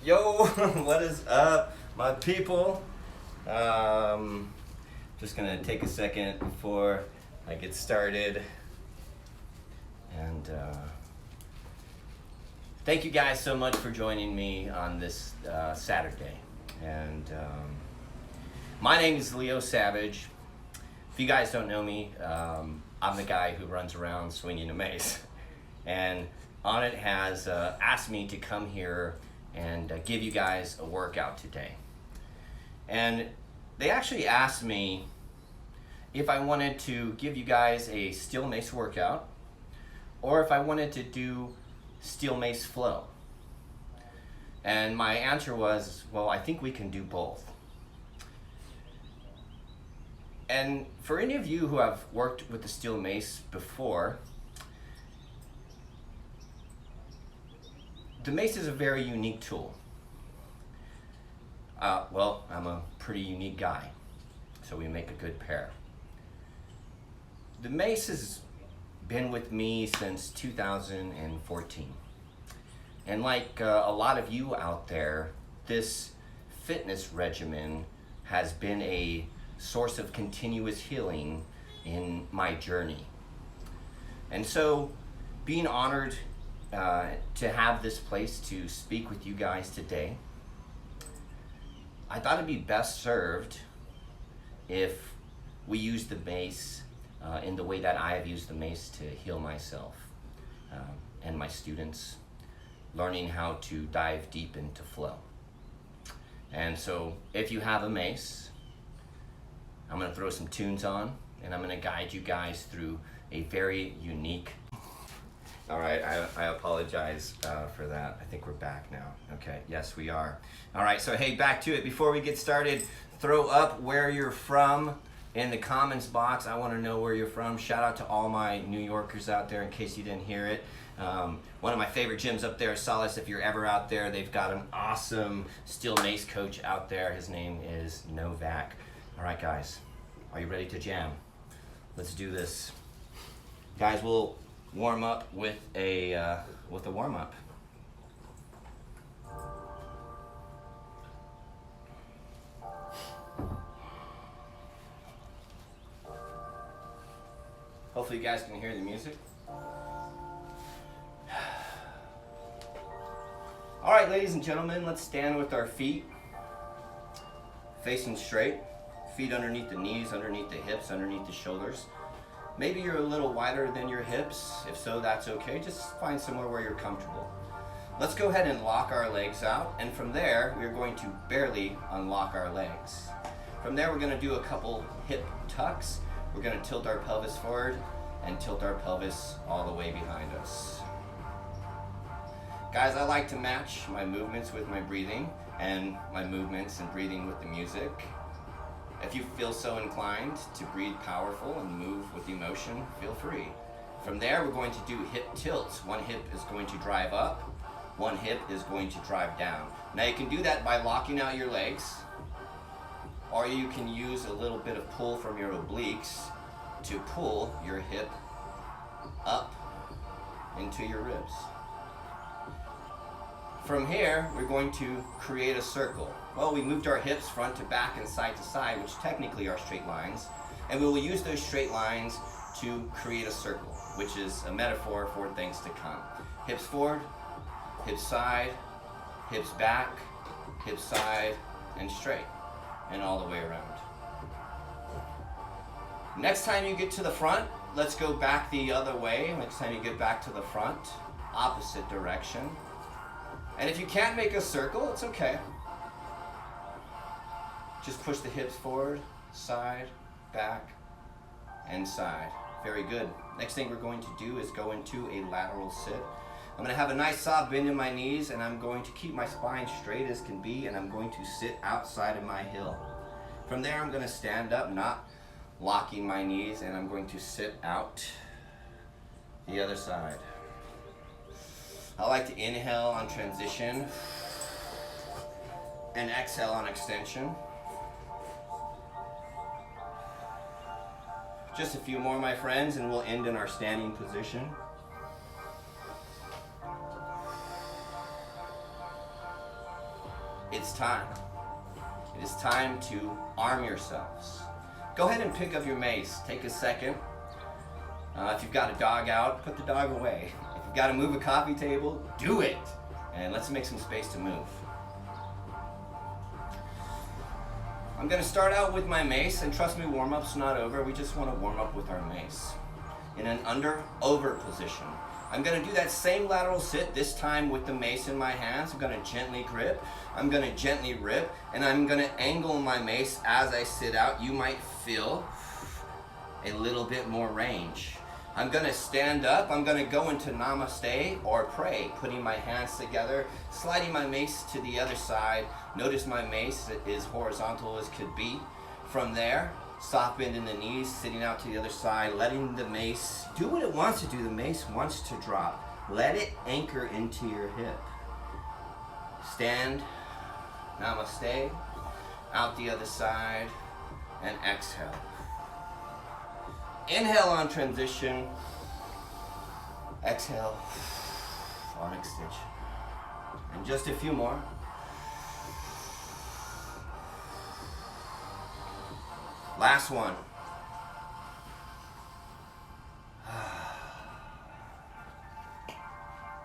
Yo, what is up, my people? Just gonna take a second before I get started, and thank you guys so much for joining me on this Saturday. And my name is Leo Savage. If you guys don't know me, I'm the guy who runs around swinging a mace, and Onnit has asked me to come here and give you guys a workout today. And they actually asked me if I wanted to give you guys a Steel Mace workout or if I wanted to do Steel Mace Flow. And my answer was, well, I think we can do both. And for any of you who have worked with the Steel Mace before, the mace is a very unique tool. Well, I'm a pretty unique guy, so we make a good pair. The mace has been with me since 2014. And like a lot of you out there, this fitness regimen has been a source of continuous healing in my journey. And so being honored to have this place to speak with you guys today, I thought it'd be best served if we use the mace in the way that I have used the mace to heal myself and my students, learning how to dive deep into flow. And so if you have a mace, I'm going to throw some tunes on and I'm going to guide you guys through a very unique. All right, I apologize for that. I think we're back now. Okay, yes, we are. All right, so hey, back to it. Before we get started, throw up where you're from in the comments box. I want to know where you're from. Shout out to all my New Yorkers out there in case you didn't hear it. One of my favorite gyms up there is Solace. If you're ever out there, they've got an awesome Steel Mace coach out there. His name is Novak. All right, guys, are you ready to jam? Let's do this. Guys, we'll warm up with a warm up. Hopefully you guys can hear the music. All right, ladies and gentlemen, let's stand with our feet facing straight. Feet underneath the knees, underneath the hips, underneath the shoulders. Maybe you're a little wider than your hips. If so, that's okay. Just find somewhere where you're comfortable. Let's go ahead and lock our legs out. And from there, we're going to barely unlock our legs. From there, we're going to do a couple hip tucks. We're going to tilt our pelvis forward and tilt our pelvis all the way behind us. Guys, I like to match my movements with my breathing and my movements and breathing with the music. If you feel so inclined to breathe powerful and move with emotion, feel free. From there, we're going to do hip tilts. One hip is going to drive up, one hip is going to drive down. Now you can do that by locking out your legs, or you can use a little bit of pull from your obliques to pull your hip up into your ribs. From here, we're going to create a circle. Well, we moved our hips front to back and side to side, which technically are straight lines. And we will use those straight lines to create a circle, which is a metaphor for things to come. Hips forward, hips side, hips back, hips side, and straight, and all the way around. Next time you get to the front, let's go back the other way. Next time you get back to the front, opposite direction. And if you can't make a circle, it's okay. Just push the hips forward, side, back, and side. Very good. Next thing we're going to do is go into a lateral sit. I'm going to have a nice soft bend in my knees, and I'm going to keep my spine straight as can be, and I'm going to sit outside of my heel. From there, I'm going to stand up, not locking my knees, and I'm going to sit out the other side. I like to inhale on transition and exhale on extension. Just a few more, my friends, and we'll end in our standing position. it's time. It is time to arm yourselves. Go ahead and pick up your mace. Take a second. If you've got a dog out, put the dog away. If you've got to move a coffee table, do it. And let's make some space to move. I'm going to start out with my mace, and trust me, warm-up's not over. We just want to warm up with our mace in an under-over position. I'm going to do that same lateral sit, this time with the mace in my hands. I'm going to gently grip, I'm going to gently rip, and I'm going to angle my mace as I sit out. You might feel a little bit more range. I'm going to stand up, I'm going to go into namaste or pray, putting my hands together, sliding my mace to the other side. Notice my mace is horizontal as could be. From there, soft bend in the knees, sitting out to the other side, letting the mace do what it wants to do. The mace wants to drop. Let it anchor into your hip. Stand, namaste, out the other side, and exhale. Inhale on transition, exhale on extension. And just a few more. Last one.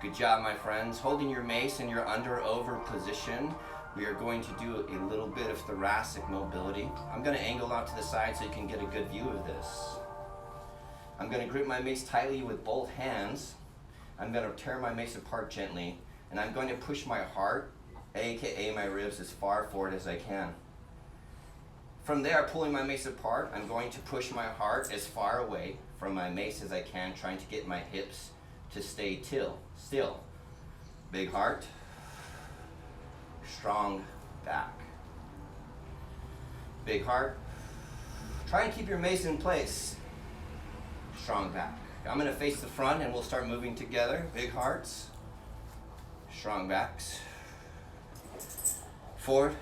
Good job, my friends. Holding your mace in your under-over position, we are going to do a little bit of thoracic mobility. I'm going to angle out to the side so you can get a good view of this. I'm going to grip my mace tightly with both hands. I'm going to tear my mace apart gently, and I'm going to push my heart, aka my ribs, as far forward as I can. From there, pulling my mace apart, I'm going to push my heart as far away from my mace as I can, trying to get my hips to stay still. Big heart, strong back. Big heart. Try and keep your mace in place. Strong back. I'm going to face the front and we'll start moving together. Big hearts, strong backs. Forward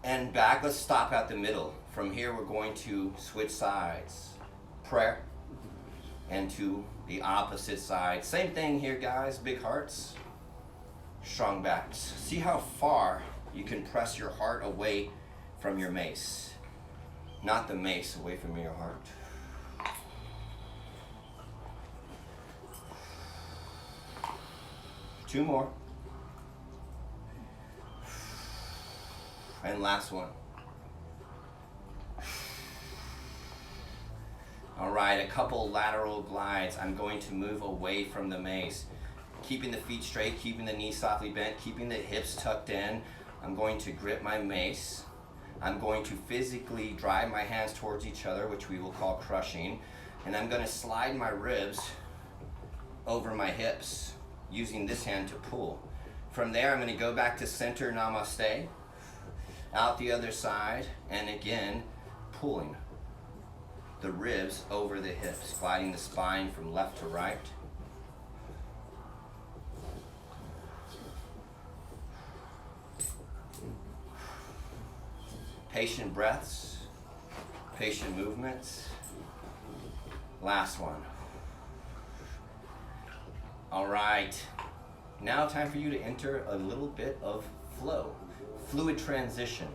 and back. Let's stop at the middle. From here we're going to switch sides. Prayer and to the opposite side. Same thing here, guys. Big hearts, strong backs. See how far you can press your heart away from your mace. Not the mace away from your heart. Two more. And last one. All right, a couple lateral glides. I'm going to move away from the mace. Keeping the feet straight, keeping the knees softly bent, keeping the hips tucked in. I'm going to grip my mace. I'm going to physically drive my hands towards each other, which we will call crushing. And I'm going to slide my ribs over my hips, using this hand to pull. From there, I'm going to go back to center namaste, out the other side, and again, pulling the ribs over the hips, gliding the spine from left to right. Patient breaths, patient movements. Last one. All right, now time for you to enter a little bit of flow, fluid transition.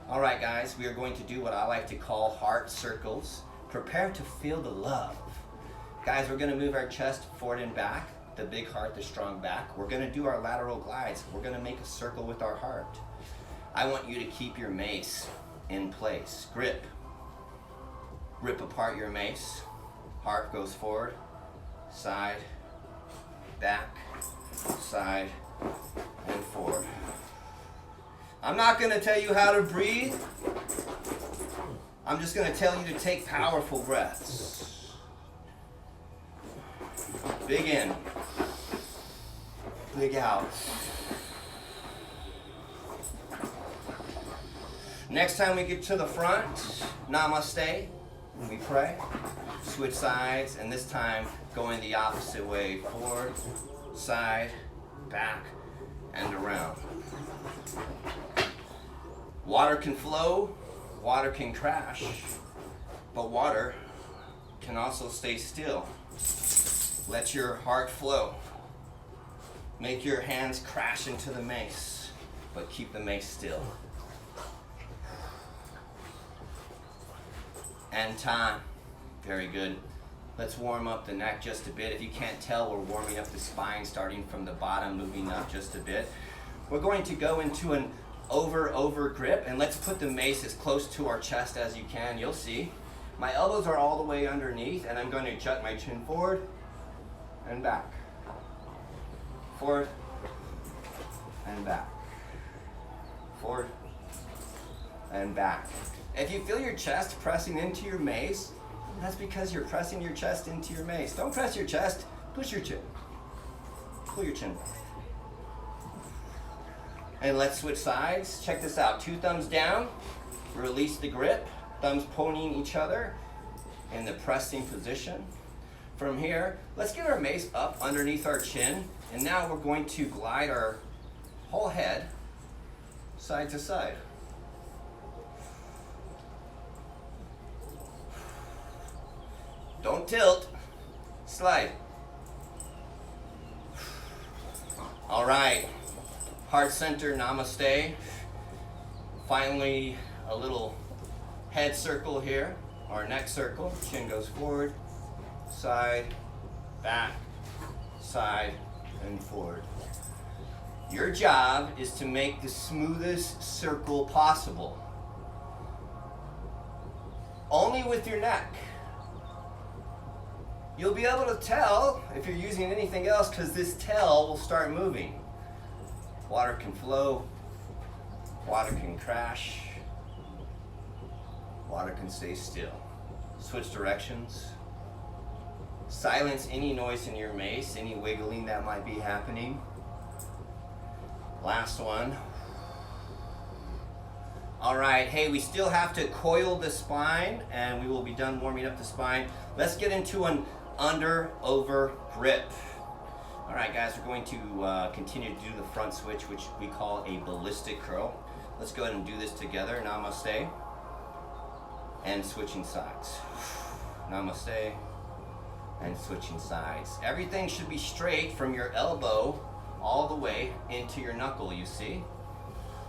All right, guys, we are going to do what I like to call heart circles. Prepare to feel the love. Guys, we're gonna move our chest forward and back, the big heart, the strong back. We're gonna do our lateral glides. We're gonna make a circle with our heart. I want you to keep your mace in place. Grip. Rip apart your mace. Heart goes forward, side, back, side, and forward. I'm not going to tell you how to breathe. I'm just going to tell you to take powerful breaths. Big in. Big out. Next time we get to the front, namaste. We pray, switch sides, and this time going the opposite way. Forward, side, back, and around. Water can flow, water can crash, but water can also stay still. Let your heart flow. Make your hands crash into the mace, but keep the mace still. And time. Very good. Let's warm up the neck just a bit. If you can't tell, we're warming up the spine, starting from the bottom, moving up just a bit. We're going to go into an over grip, and let's put the mace as close to our chest as you can. You'll see. My elbows are all the way underneath, and I'm going to jut my chin forward and back. Forward and back. Forward and back. If you feel your chest pressing into your mace, that's because you're pressing your chest into your mace. Don't press your chest, push your chin. Pull your chin back. And let's switch sides. Check this out. 2 thumbs down, release the grip, thumbs pointing each other in the pressing position. From here, let's get our mace up underneath our chin, and now we're going to glide our whole head side to side. Don't tilt, slide. All right, heart center, namaste. Finally, a little head circle here, or neck circle. Chin goes forward, side, back, side, and forward. Your job is to make the smoothest circle possible. Only with your neck. You'll be able to tell if you're using anything else because this tail will start moving. Water can flow, water can crash, water can stay still. Switch directions. Silence any noise in your mace, any wiggling that might be happening. Last one. All right, hey, we still have to coil the spine, and we will be done warming up the spine. Let's get into an under-over grip. All right, guys, we're going to continue to do the front switch, which we call a ballistic curl. Let's go ahead and do this together. Namaste. And switching sides. Namaste. And switching sides. Everything should be straight from your elbow all the way into your knuckle, you see?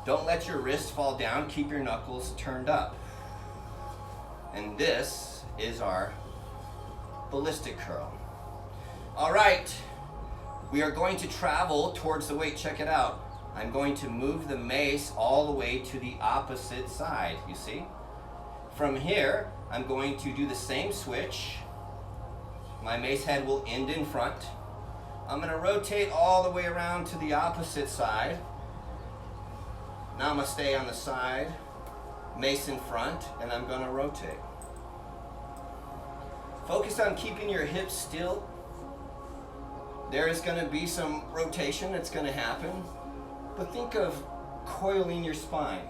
Don't let your wrist fall down. Keep your knuckles turned up. And this is our ballistic curl. All right, we are going to travel towards the weight. Check it out. I'm going to move the mace all the way to the opposite side, you see? From here, I'm going to do the same switch. My mace head will end in front. I'm going to rotate all the way around to the opposite side. Namaste on the side, mace in front, and I'm going to rotate. Focus on keeping your hips still. There is going to be some rotation that's going to happen, but think of coiling your spine.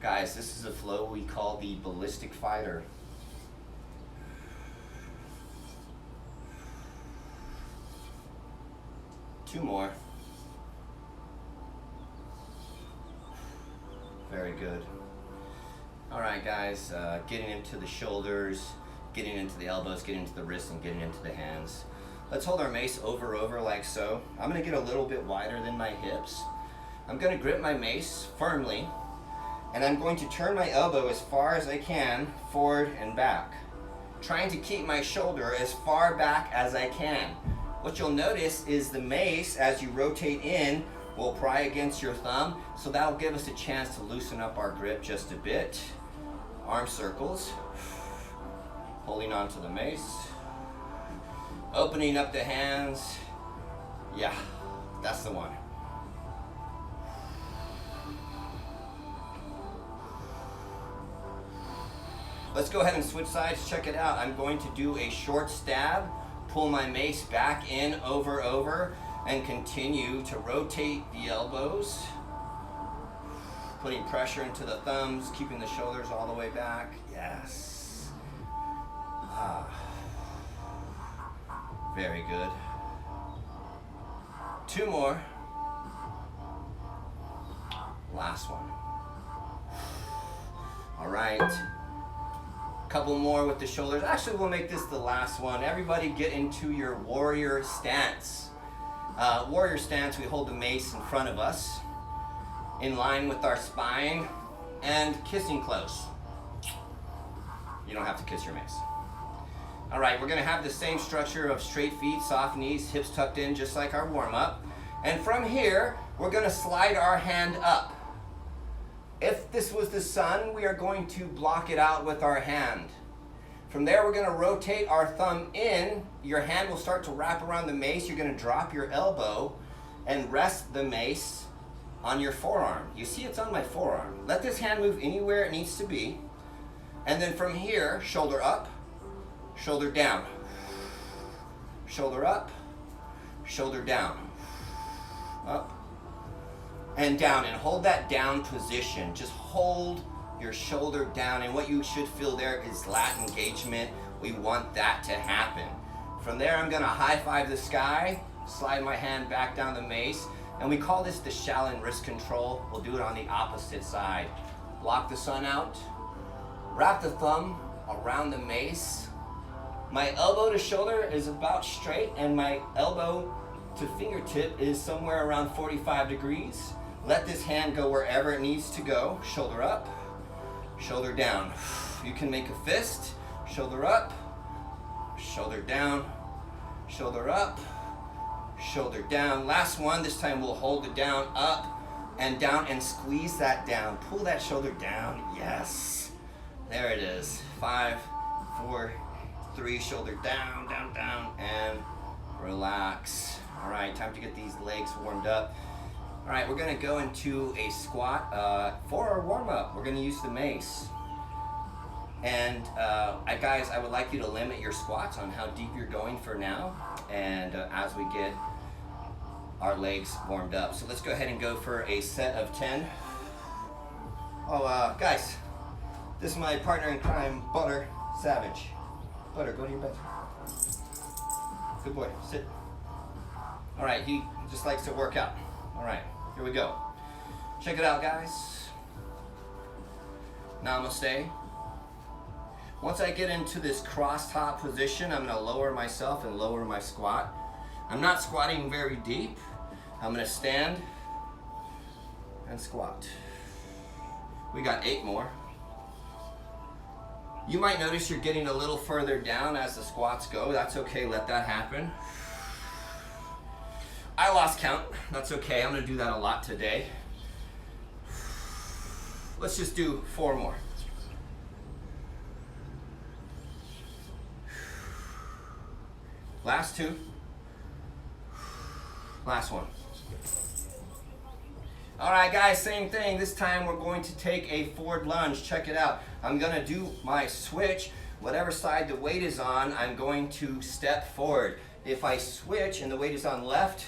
Guys, this is a flow we call the ballistic fighter. Two more. Very good. All right, guys, getting into the shoulders, getting into the elbows, getting into the wrists, and getting into the hands. Let's hold our mace over like so. I'm gonna get a little bit wider than my hips. I'm gonna grip my mace firmly, and I'm going to turn my elbow as far as I can, forward and back, trying to keep my shoulder as far back as I can. What you'll notice is the mace, as you rotate in, will pry against your thumb, so that'll give us a chance to loosen up our grip just a bit. Arm circles, holding on to the mace, opening up the hands. Yeah, that's the one. Let's go ahead and switch sides. Check it out. I'm going to do a short stab, pull my mace back in, over, and continue to rotate the elbows, putting pressure into the thumbs, keeping the shoulders all the way back. Yes. Very good. Two more. Last one. All right. Couple more with the shoulders. Actually, we'll make this the last one. Everybody get into your warrior stance. Warrior stance, we hold the mace in front of us, in line with our spine, and kissing close. You don't have to kiss your mace. All right, we're gonna have the same structure of straight feet, soft knees, hips tucked in, just like our warm-up. And from here, we're gonna slide our hand up. If this was the sun, we are going to block it out with our hand. From there, we're gonna rotate our thumb in. Your hand will start to wrap around the mace. You're gonna drop your elbow and rest the mace on your forearm. You see it's on my forearm. Let this hand move anywhere it needs to be. And then from here, shoulder up, shoulder down. Shoulder up, shoulder down. Up and down, and hold that down position. Just hold your shoulder down, and what you should feel there is lat engagement. We want that to happen. From there, I'm gonna high five the sky, slide my hand back down the mace, and we call this the Shaolin wrist control. We'll do it on the opposite side. Block the sun out, wrap the thumb around the mace. My elbow to shoulder is about straight, and my elbow to fingertip is somewhere around 45 degrees. Let this hand go wherever it needs to go. Shoulder up, shoulder down. You can make a fist. Shoulder up, shoulder down, shoulder up, shoulder down. Last one. This time we'll hold it down, up and down, and squeeze that down. Pull that shoulder down. Yes. There it is. 5, 4, 3. Shoulder down, down, down, and relax. All right, time to get these legs warmed up. All right, we're gonna go into a squat for our warm-up. We're gonna use the mace. And guys, I would like you to limit your squats on how deep you're going for now, and as we get our legs warmed up. So let's go ahead and go for a set of 10. Oh, guys, this is my partner in crime, Butter Savage. Butter, go to your bed. Good boy, sit. All right, he just likes to work out. All right, here we go. Check it out, guys. Namaste. Once I get into this cross-top position, I'm gonna lower myself and lower my squat. I'm not squatting very deep. I'm gonna stand and squat. We got 8 more. You might notice you're getting a little further down as the squats go. That's okay, let that happen. I lost count, that's okay. I'm gonna do that a lot today. Let's just do 4 more. Last 2. Last one. All right, guys, same thing. This time we're going to take a forward lunge. Check it out. I'm gonna do my switch. Whatever side the weight is on, I'm going to step forward. If I switch and the weight is on left,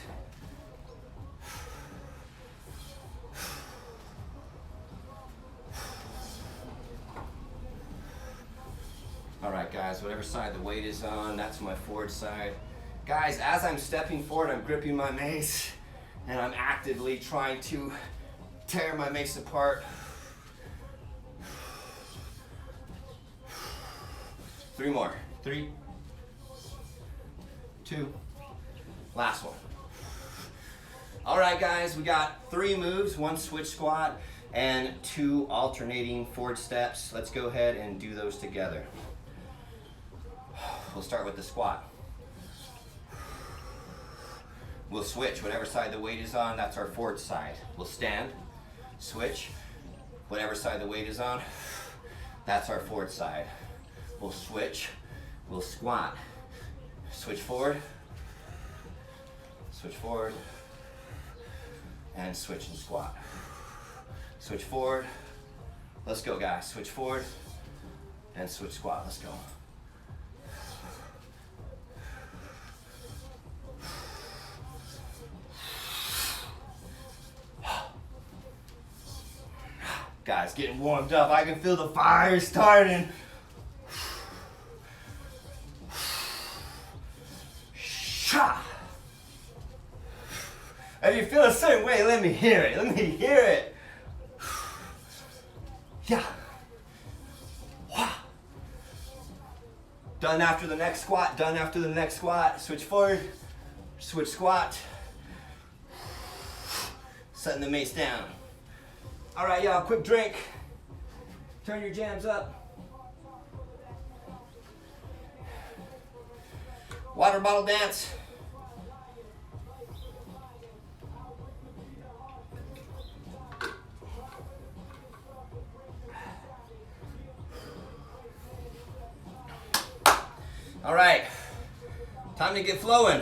all right, guys, whatever side the weight is on, that's my forward side. Guys, as I'm stepping forward, I'm gripping my mace, and I'm actively trying to tear my mace apart. 3 more. 3, 2, last one. All right, guys, we got 3 moves, 1 switch squat, and 2 alternating forward steps. Let's go ahead and do those together. We'll start with the squat. We'll switch, whatever side the weight is on, that's our forward side. We'll stand, switch, whatever side the weight is on, that's our forward side. We'll switch, we'll squat, switch forward, and switch and squat. Switch forward, let's go, guys. Switch forward, and switch squat, let's go. Guys, getting warmed up. I can feel the fire starting. If you feel the same way, let me hear it. Let me hear it. Yeah. Done after the next squat, done after the next squat. Switch forward, switch squat. Setting the mace down. All right, y'all, quick drink. Turn your jams up. Water bottle dance. All right, time to get flowing.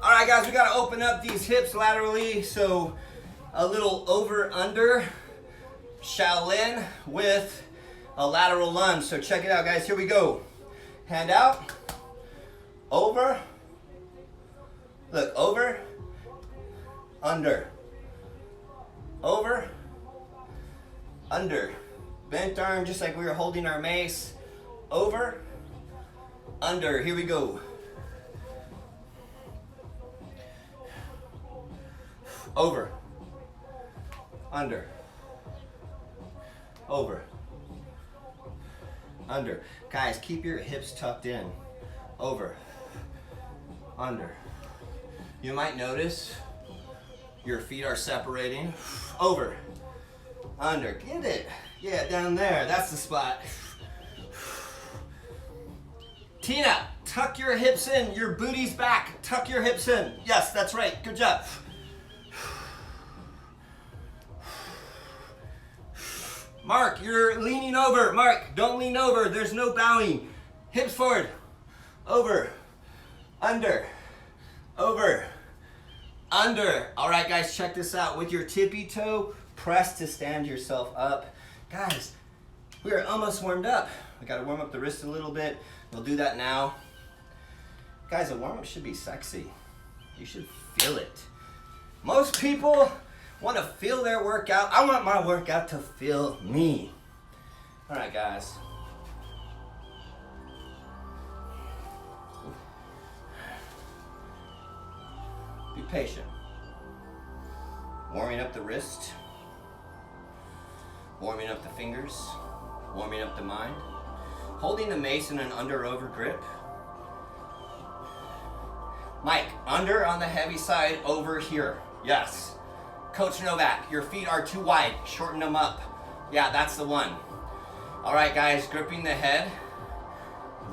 All right, guys, we gotta open up these hips laterally, so a little over under Shaolin with a lateral lunge. So check it out, guys. Here we go. Hand out, over, look, over, under, over, under. Bent arm, just like we were holding our mace. Over, under. Here we go. Over, under, over, under. Guys, keep your hips tucked in. Over, under. You might notice your feet are separating. Over, under. Get it. Yeah, down there. That's the spot. Tina, tuck your hips in. Your booty's back. Tuck your hips in. Yes, that's right. Good job. Mark, you're leaning over. Mark, don't lean over. There's no bowing. Hips forward. Over. Under. Over. Under. All right, guys, check this out. With your tippy toe, press to stand yourself up. Guys, we are almost warmed up. We got to warm up the wrist a little bit. We'll do that now. Guys, a warm-up should be sexy. You should feel it. Most people want to feel their workout. I want my workout to feel me. All right, guys. Be patient. Warming up the wrist. Warming up the fingers. Warming up the mind. Holding the mace in an under-over grip. Mike, under on the heavy side, over here. Yes. Coach Novak, your feet are too wide. Shorten them up. Yeah, that's the one. All right, guys, gripping the head.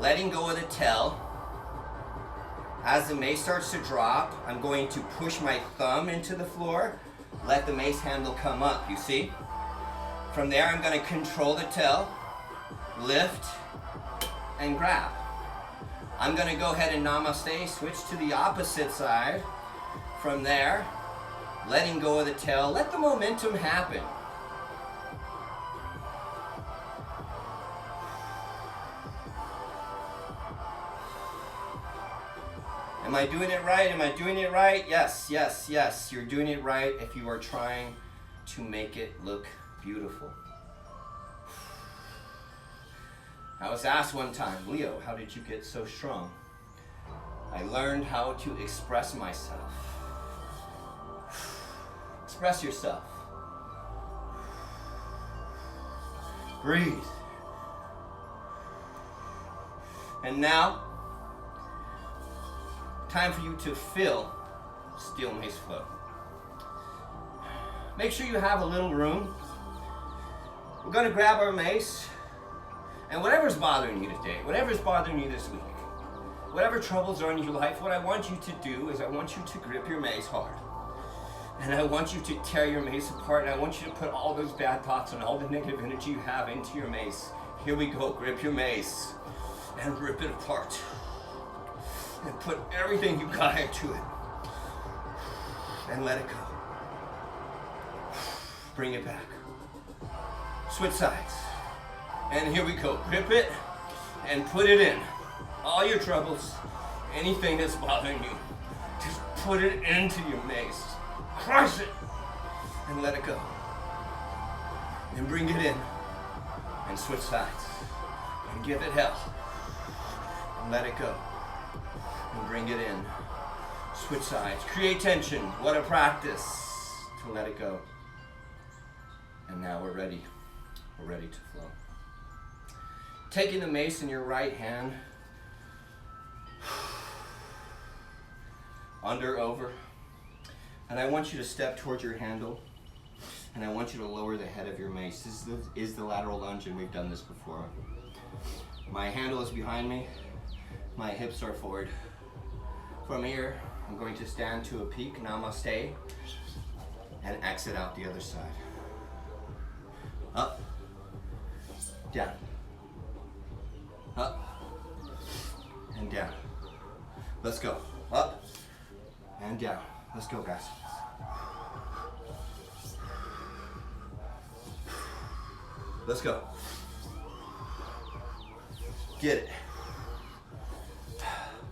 Letting go of the tail. As the mace starts to drop, I'm going to push my thumb into the floor. Let the mace handle come up, you see? From there, I'm going to control the tail. Lift and grab. I'm going to go ahead and namaste, switch to the opposite side. From there, letting go of the tail, let the momentum happen. Am I doing it right? Am I doing it right? Yes, yes, yes. You're doing it right if you are trying to make it look beautiful. I was asked one time, Leo, how did you get so strong? I learned how to express myself. Express yourself. Breathe. And now, time for you to feel Steel Mace Flow. Make sure you have a little room. We're going to grab our mace, and whatever's bothering you today, whatever's bothering you this week, whatever troubles are in your life, what I want you to do is I want you to grip your mace hard. And I want you to tear your mace apart, and I want you to put all those bad thoughts and all the negative energy you have into your mace. Here we go, grip your mace and rip it apart. And put everything you got into it. And let it go. Bring it back. Switch sides. And here we go. Grip it and put it in. All your troubles, anything that's bothering you, just put it into your mace. Crush it and let it go. And bring it in and switch sides. And give it hell. And let it go. And bring it in. Switch sides. Create tension. What a practice to let it go. And now we're ready. We're ready to flow. Taking the mace in your right hand, under, over, and I want you to step towards your handle, and I want you to lower the head of your mace. This is the lateral lunge, and we've done this before. My handle is behind me, my hips are forward. From here, I'm going to stand to a peak, namaste, and exit out the other side. Up, down, up, and down. Let's go. Up and down. Let's go, guys. Let's go. Get it.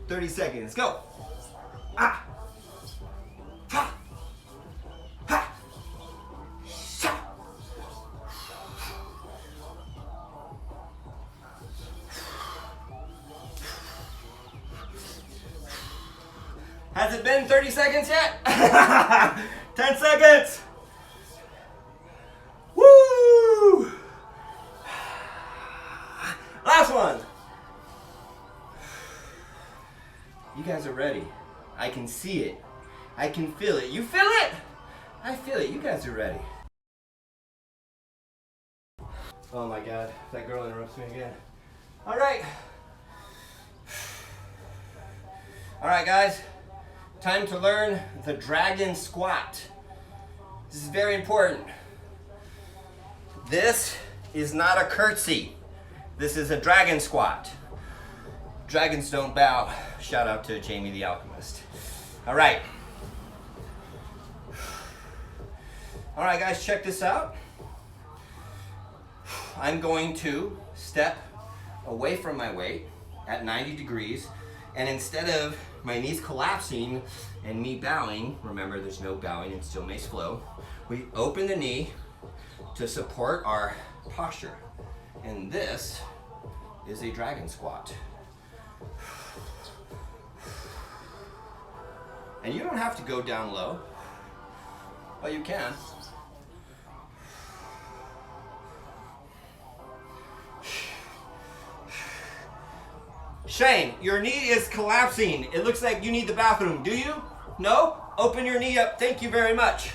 30 seconds. Go. Ah. Ha. Ha. Sha. Has it been 30 seconds yet? 10 seconds. Woo! Last one. You guys are ready. I can see it. I can feel it. You feel it? I feel it. You guys are ready. Oh my God, that girl interrupts me again. All right. All right, guys. Time to learn the dragon squat. This is very important. This is not a curtsy. This is a dragon squat. Dragons don't bow. Shout out to Jamie the Alchemist. All right. All right, guys, check this out. I'm going to step away from my weight at 90 degrees, and instead of my knees collapsing and me bowing, remember there's no bowing in Steel Mace Flow, we open the knee to support our posture. And this is a dragon squat. And you don't have to go down low, but you can. Shane, your knee is collapsing. It looks like you need the bathroom. Do you? No? Open your knee up. Thank you very much.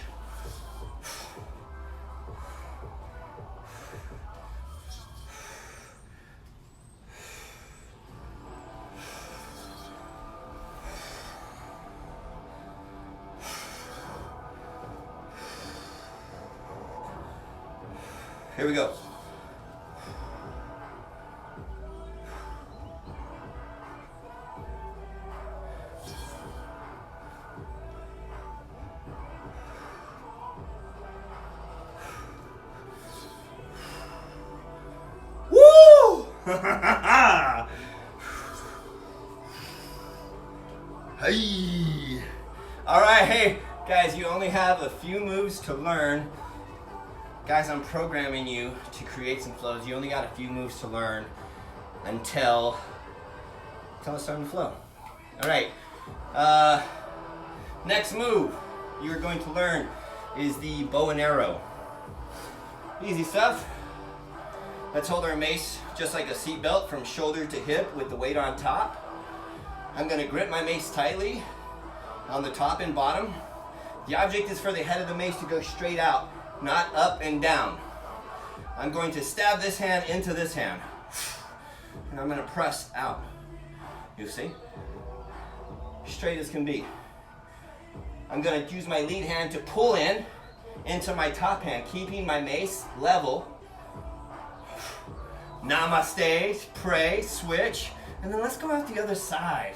Here we go. Woo! Hey. All right, hey guys, you only have a few moves to learn. Guys, I'm programming you to create some flows. You only got a few moves to learn until it's starting to flow. All right. Next move you're going to learn is the bow and arrow. Easy stuff. Let's hold our mace just like a seat belt from shoulder to hip with the weight on top. I'm going to grip my mace tightly on the top and bottom. The object is for the head of the mace to go straight out, not up and down. I'm going to stab this hand into this hand, and I'm going to press out. You see? Straight as can be. I'm going to use my lead hand to pull in into my top hand, keeping my mace level. Namaste, pray, switch, and then let's go out the other side.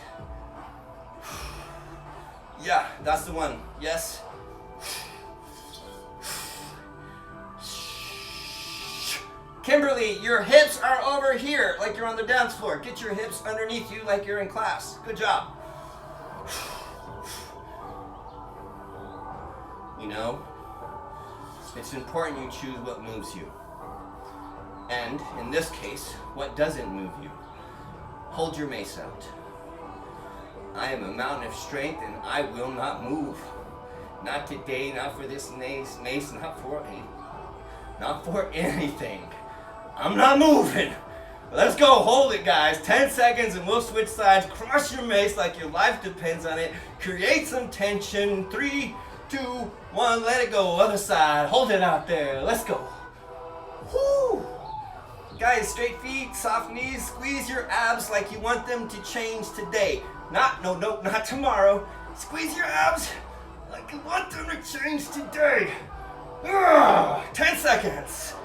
Yeah, that's the one. Yes. Kimberly, your hips are over here like you're on the dance floor. Get your hips underneath you like you're in class. Good job. You know, it's important you choose what moves you. And in this case, what doesn't move you. Hold your mace out. I am a mountain of strength and I will not move. Not today, not for this mace, not for anything. I'm not moving. Let's go, hold it guys, 10 seconds and we'll switch sides. Crush your mace like your life depends on it. Create some tension. 3, 2, 1, let it go. Other side, hold it out there. Let's go. Woo! Guys, straight feet, soft knees, squeeze your abs like you want them to change today. Not tomorrow. Squeeze your abs like you want them to change today. 10 seconds.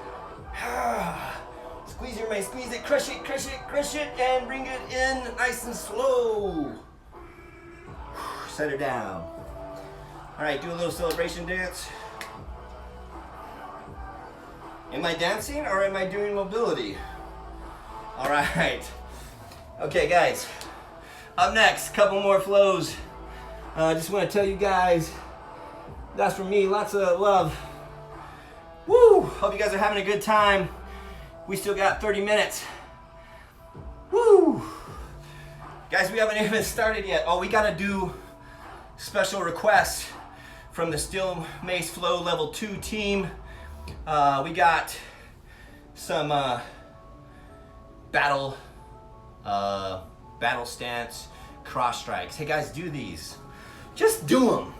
Squeeze your mace, squeeze it, crush it, crush it, crush it, and bring it in nice and slow. Set her down. All right, do a little celebration dance. Am I dancing or am I doing mobility? All right. Okay, guys. Up next, couple more flows. I just want to tell you guys, that's from me, lots of love. Woo! Hope you guys are having a good time. We still got 30 minutes. Woo! Guys, we haven't even started yet. Oh, we gotta do special requests from the Steel Mace Flow Level 2 team. We got some battle stance cross strikes. Hey guys, do these. Just do them.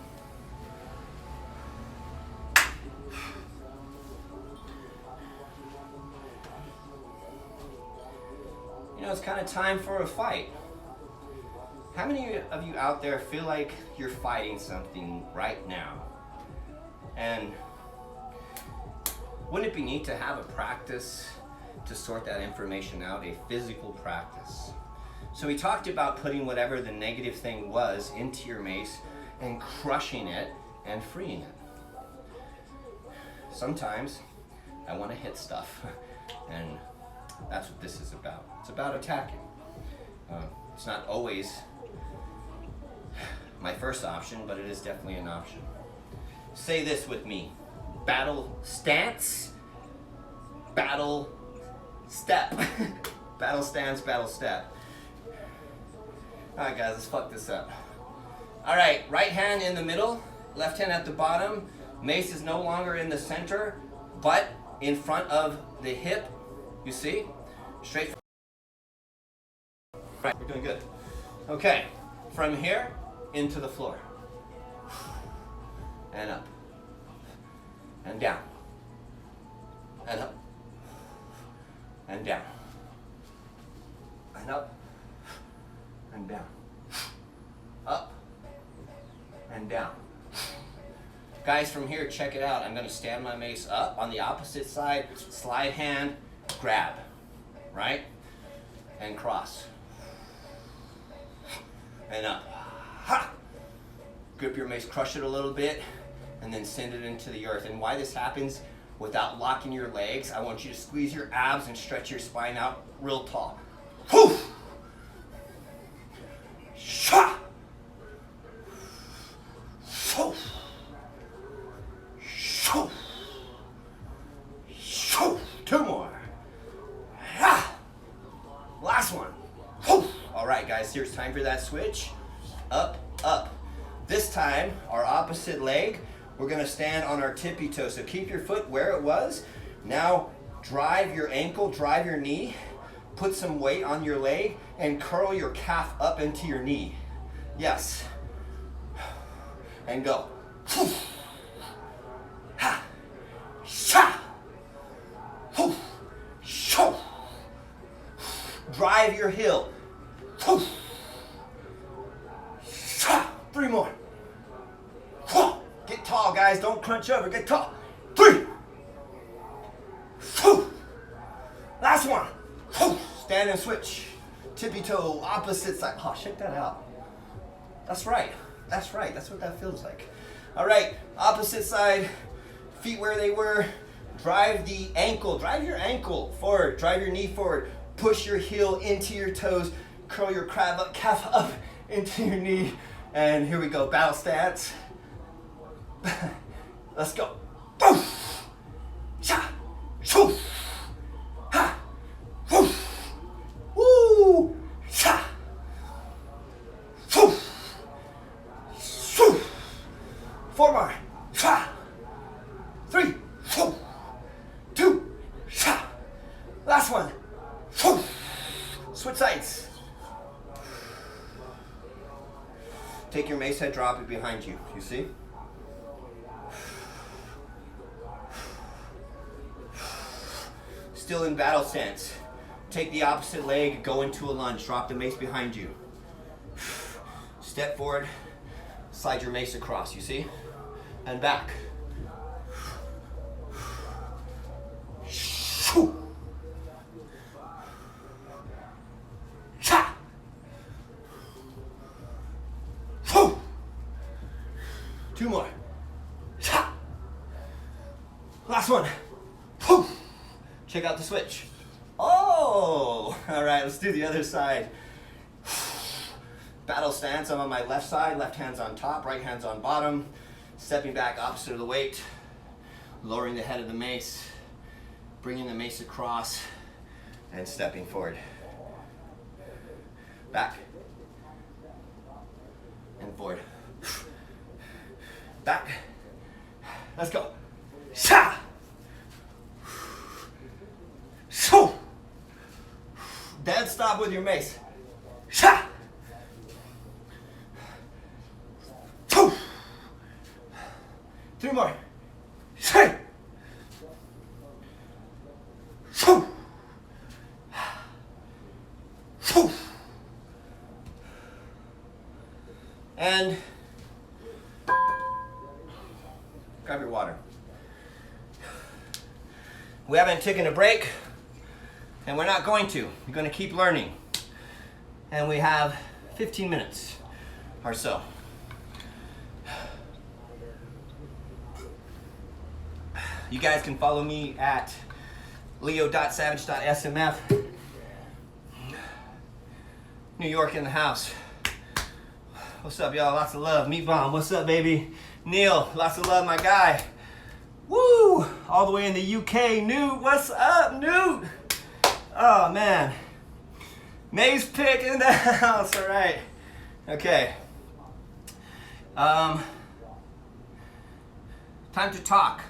You know, it's kind of time for a fight. How many of you out there feel like you're fighting something right now? And wouldn't it be neat to have a practice to sort that information out, a physical practice? So we talked about putting whatever the negative thing was into your mace and crushing it and freeing it. Sometimes I want to hit stuff, and that's what this is about. It's about attacking. It's not always my first option, but it is definitely an option. Say this with me. Battle stance, battle step. Battle stance, battle step. All right, guys, let's fuck this up. All right, right hand in the middle, left hand at the bottom. Mace is no longer in the center, but in front of the hip. You see? Straight. Right, we're doing good. Okay, from here into the floor. And up. And down. And up. And down. And up. And down. Up. And down. Guys, from here, check it out. I'm going to stand my mace up on the opposite side, slide hand, grab, right? And cross. And up. Ha! Grip your mace, crush it a little bit, and then send it into the earth. And why this happens without locking your legs, I want you to squeeze your abs and stretch your spine out real tall. Whew! Sha! Shoo! Shoo! Shoo! 2 more. Ha! Last one. Whew! All right, guys, here's time for that switch. Up, up. This time, our opposite leg, we're gonna stand on our tippy toe. So keep your foot where it was. Now drive your ankle, drive your knee, put some weight on your leg, and curl your calf up into your knee. Yes. And go. Ha! Sha! Shoo! Drive your heel. 3 more. Get tall, guys. Don't crunch over. Get tall. 3. Last one. Stand and switch. Tippy toe, opposite side. Oh, check that out. That's right. That's right. That's what that feels like. All right. Opposite side. Feet where they were. Drive the ankle. Drive your ankle forward. Drive your knee forward. Push your heel into your toes. Curl your calf up into your knee. And here we go. Battle stance. Let's go. Boom. Cha. Shoo. Ha. Woo. Woo. Cha. Shoo. Shoo. 4 more. Cha. 3. Shoo. 2. Cha. it sights. Take your mace head, drop it behind you. You see? Still in battle stance. Take the opposite leg, go into a lunge. Drop the mace behind you. Step forward, slide your mace across, you see? And back. Two more. Last one. Check out the switch. Oh, all right, let's do the other side. Battle stance, I'm on my left side, left hand's on top, right hand's on bottom. Stepping back opposite of the weight, lowering the head of the mace, bringing the mace across, and stepping forward. Back, and forward. Back, let's go. Sha! So, dead stop with your mace. Sha! So, 3 more. Shay! So, so, and grab your water. We haven't taken a break. And we're not going to. We're going to keep learning. And we have 15 minutes or so. You guys can follow me at leo.savage.smf. New York in the house. What's up, y'all? Lots of love. Meat Bomb. What's up, baby? Neil. Lots of love, my guy. Woo! All the way in the UK. Newt. What's up, Newt? Oh man, Mace pick in the house. All right, okay. Time to talk.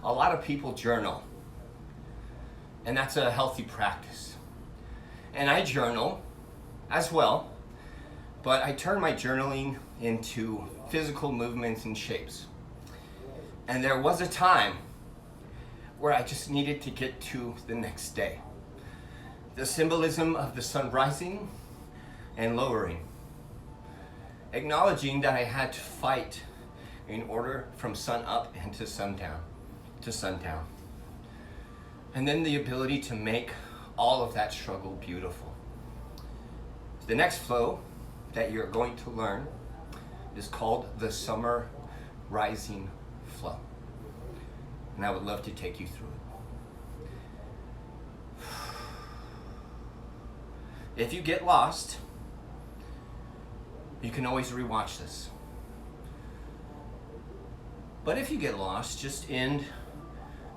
A lot of people journal, and that's a healthy practice. And I journal as well, but I turn my journaling into physical movements and shapes. And there was a time where I just needed to get to the next day. The symbolism of the sun rising and lowering. Acknowledging that I had to fight in order from sun up and to sundown. And then the ability to make all of that struggle beautiful. The next flow that you're going to learn is called the summer rising flow. And I would love to take you through it. If you get lost, you can always rewatch this. But if you get lost, just end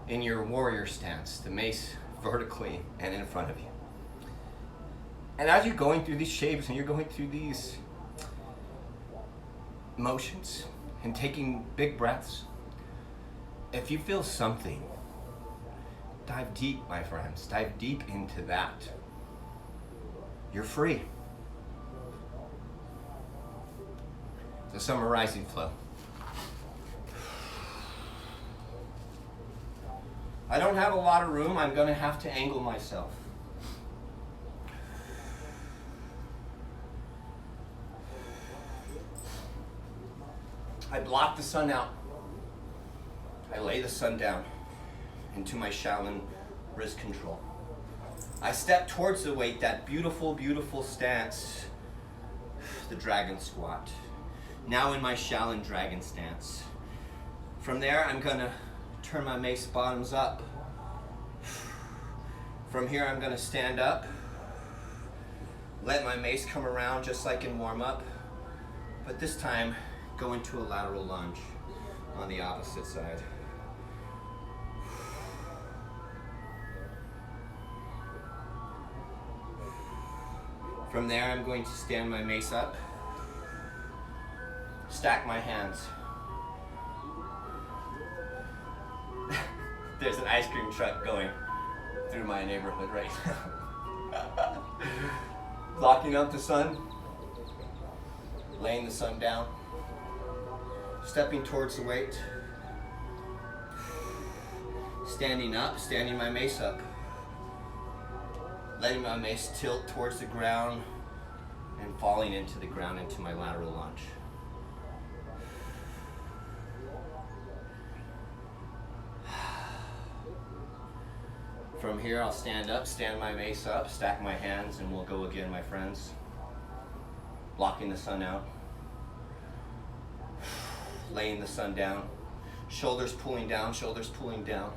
in your warrior stance, the mace vertically and in front of you. And as you're going through these shapes and you're going through these motions and taking big breaths, if you feel something, dive deep, my friends. Dive deep into that. You're free. The summer rising flow. I don't have a lot of room. I'm going to have to angle myself. I block the sun out. I lay the sun down into my Shaolin wrist control. I step towards the weight, that beautiful, beautiful stance, the dragon squat. Now in my Shaolin dragon stance. From there, I'm gonna turn my mace bottoms up. From here, I'm gonna stand up. Let my mace come around just like in warm up. But this time, go into a lateral lunge on the opposite side. From there, I'm going to stand my mace up, stack my hands. There's an ice cream truck going through my neighborhood right now. Blocking out the sun, laying the sun down, stepping towards the weight, standing up, standing my mace up, letting my mace tilt towards the ground and falling into the ground into my lateral lunge. From here, I'll stand up, stand my mace up, stack my hands, and we'll go again, my friends. Blocking the sun out. Laying the sun down. Shoulders pulling down, shoulders pulling down.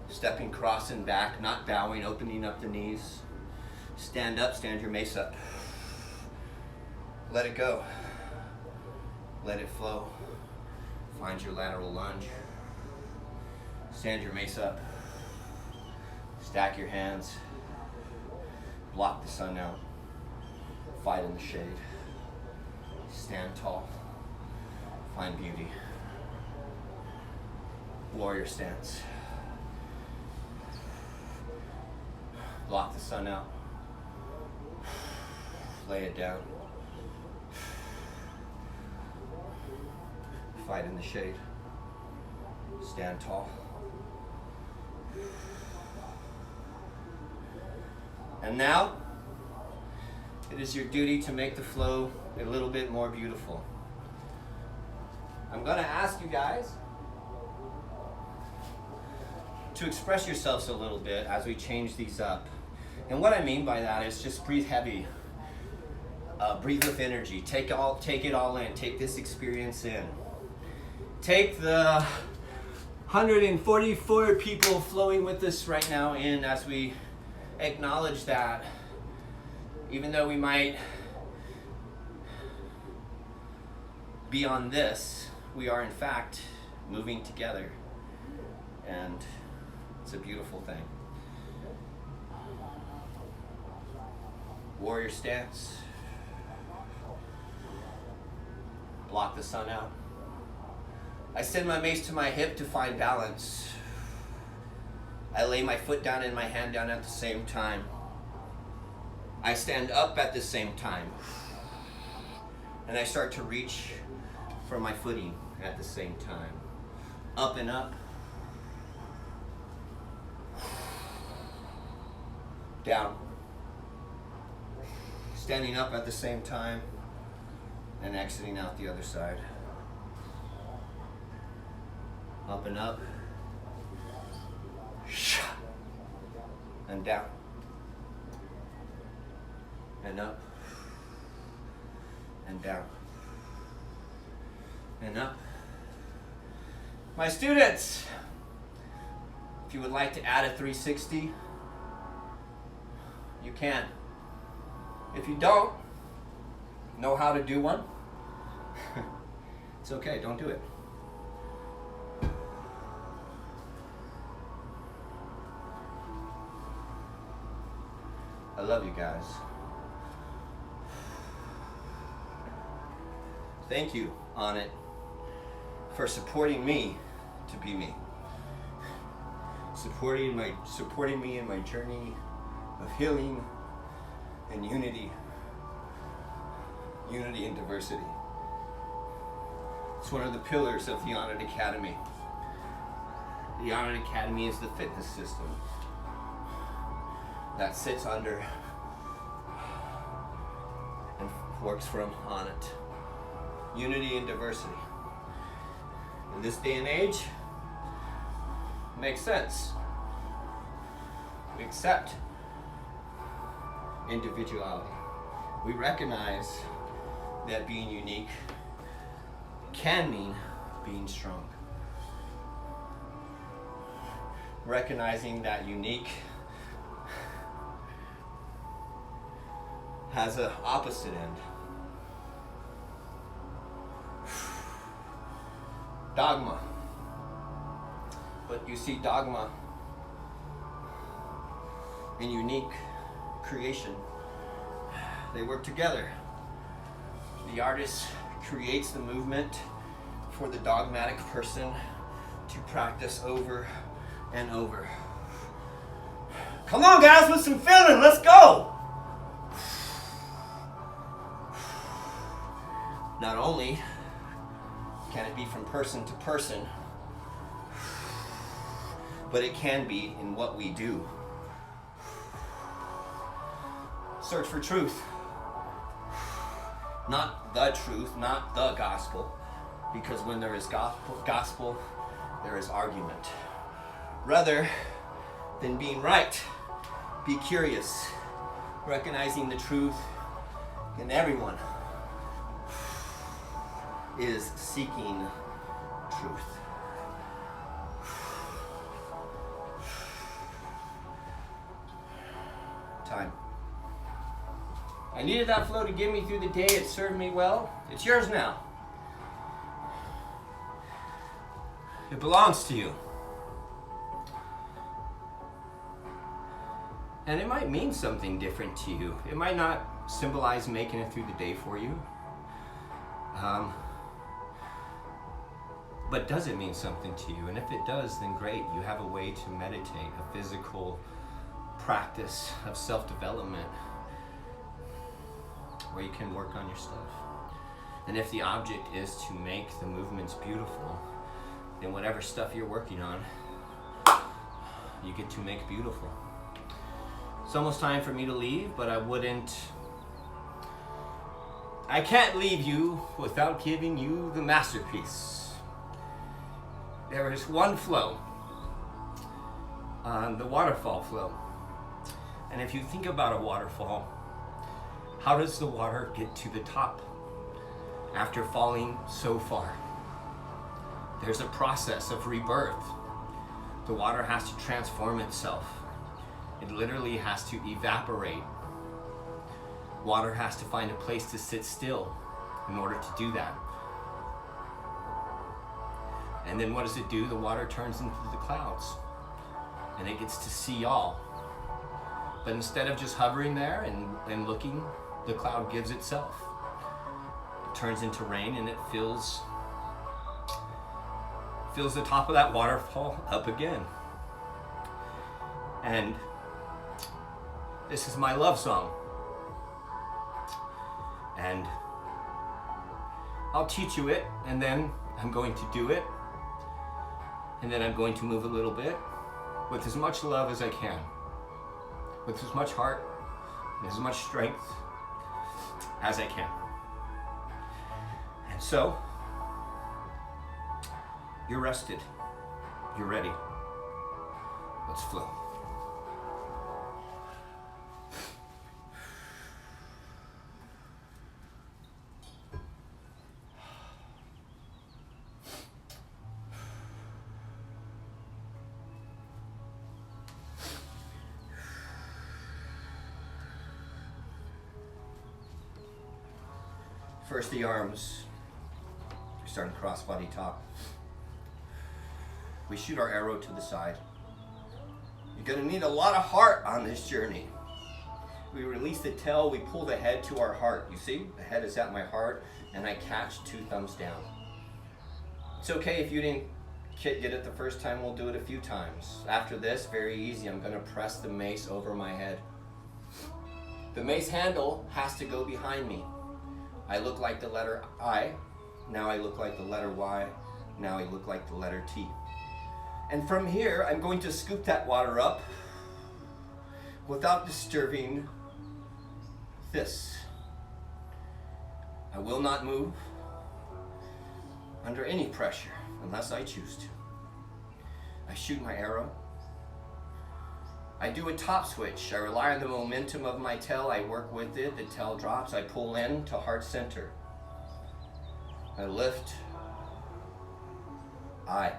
Stepping cross and back, not bowing, opening up the knees. Stand up, stand your mace up. Let it go. Let it flow. Find your lateral lunge. Stand your mace up. Stack your hands. Block the sun out. Fight in the shade. Stand tall. Find beauty. Warrior stance. Block the sun out. Lay it down. Fight in the shade. Stand tall. And now, it is your duty to make the flow a little bit more beautiful. I'm gonna ask you guys to express yourselves a little bit as we change these up. And what I mean by that is just breathe heavy. Breathe with energy. Take it all in. Take this experience in. Take the 144 people flowing with us right now in as we acknowledge that even though we might be on this, we are in fact moving together, and it's a beautiful thing. Warrior stance. Block the sun out. I send my mace to my hip to find balance. I lay my foot down and my hand down at the same time. I stand up at the same time. And I start to reach for my footing at the same time. Up and up. Down. Standing up at the same time and exiting out the other side. Up and up. And down. And up. And down. And up. My students, if you would like to add a 360, you can. If you don't know how to do one, it's okay, don't do it. I love you guys. Thank you, On It, for supporting me to be me. Supporting me in my journey of healing and unity and diversity. It's one of the pillars of the On It Academy. The On It Academy is the fitness system that sits under and works from On It. Unity and diversity. In this day and age, makes sense. We accept individuality. We recognize that being unique can mean being strong. Recognizing that unique has an opposite end. Dogma. But you see dogma and unique creation. They work together. The artist creates the movement for the dogmatic person to practice over and over. Come on, guys, with some feeling. Let's go. Not only can it be from person to person, but it can be in what we do. Search for truth. Not the truth, not the gospel. Because when there is gospel, there is argument. Rather than being right, be curious, recognizing the truth in everyone is seeking truth. Time. I needed that flow to get me through the day. It served me well. It's yours now. It belongs to you. And it might mean something different to you. It might not symbolize making it through the day for you. But does it mean something to you? And if it does, then great. You have a way to meditate, a physical practice of self-development where you can work on your stuff. And if the object is to make the movements beautiful, then whatever stuff you're working on, you get to make beautiful. It's almost time for me to leave, but I can't leave you without giving you the masterpiece. There is one flow, the waterfall flow. And if you think about a waterfall, how does the water get to the top after falling so far? There's a process of rebirth. The water has to transform itself. It literally has to evaporate. Water has to find a place to sit still in order to do that. And then what does it do? The water turns into the clouds and it gets to see all. But instead of just hovering there and looking, the cloud gives itself. It turns into rain and it fills the top of that waterfall up again. And this is my love song. And I'll teach you it, and then I'm going to do it, and then I'm going to move a little bit with as much love as I can, with as much heart and as much strength as I can. And so, you're rested, you're ready. Let's flow. First, the arms. We're starting cross-body top. We shoot our arrow to the side. You're gonna need a lot of heart on this journey. We release the tail, we pull the head to our heart. You see, the head is at my heart, and I catch 2 thumbs down. It's okay if you didn't get it the first time, we'll do it a few times. After this, very easy, I'm gonna press the mace over my head. The mace handle has to go behind me. I look like the letter I, now I look like the letter Y, now I look like the letter T. And from here, I'm going to scoop that water up without disturbing this. I will not move under any pressure unless I choose to. I shoot my arrow. I do a top switch. I rely on the momentum of my tail. I work with it. The tail drops. I pull in to heart center. I lift. I.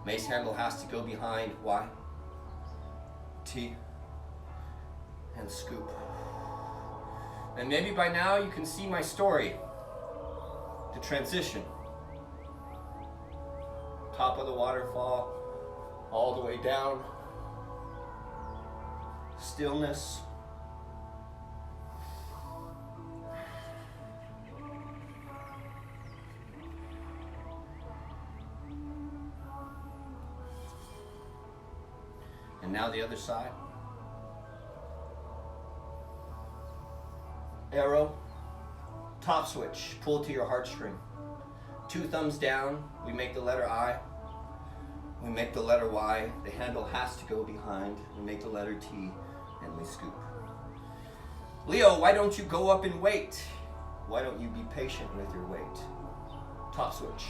Mace handle has to go behind. Y. T. And scoop. And maybe by now you can see my story. The transition. Top of the waterfall, all the way down. Stillness. now the other side. Arrow, top switch, pull to your heartstring. 2 thumbs down, we make the letter I. We make the letter Y. The handle has to go behind. We make the letter T, and we scoop. Leo, why don't you go up in weight? Why don't you be patient with your weight? Top switch.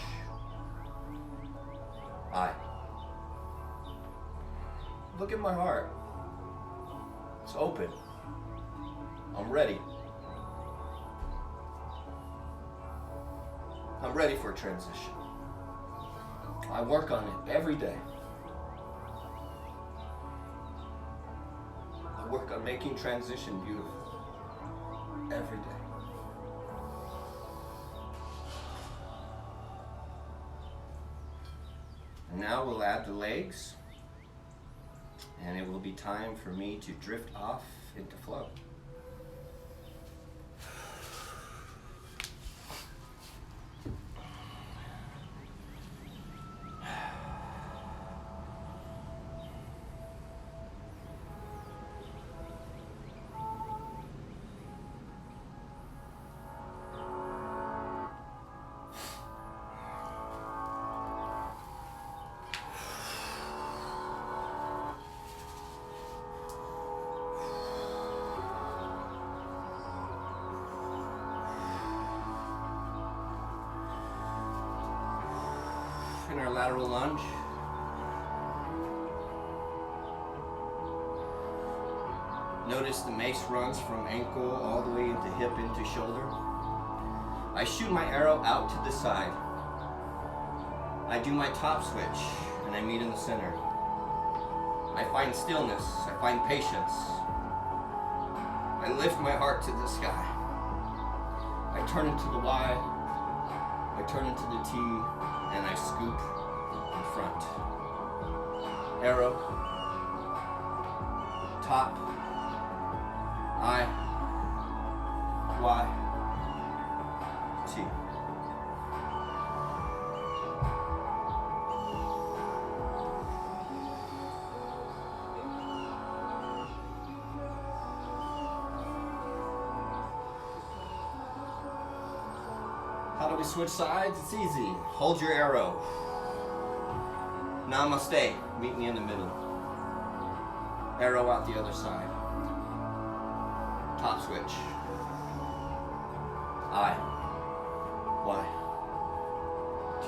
I. Look at my heart. It's open. I'm ready. I'm ready for a transition. I work on it every day. I work on making transition beautiful every day. And now we'll add the legs, and it will be time for me to drift off into flow. In our lateral lunge. Notice the mace runs from ankle all the way into hip, into shoulder. I shoot my arrow out to the side. I do my top switch, and I meet in the center. I find stillness, I find patience. I lift my heart to the sky. I turn into the Y, I turn into the T, and I scoop in front. Arrow, top, I, Y, T. How do we switch sides? It's easy. Hold your arrow. Namaste. Meet me in the middle. Arrow out the other side. Top switch. I. Y. T.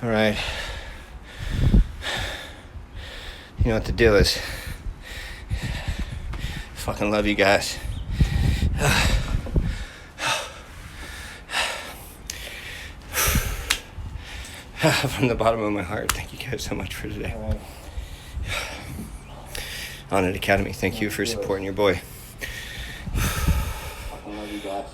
All right. You know what the deal is. Fucking love you guys. From the bottom of my heart, thank you guys so much for today. Honored Academy, thank you for supporting your boy. Fucking love you guys.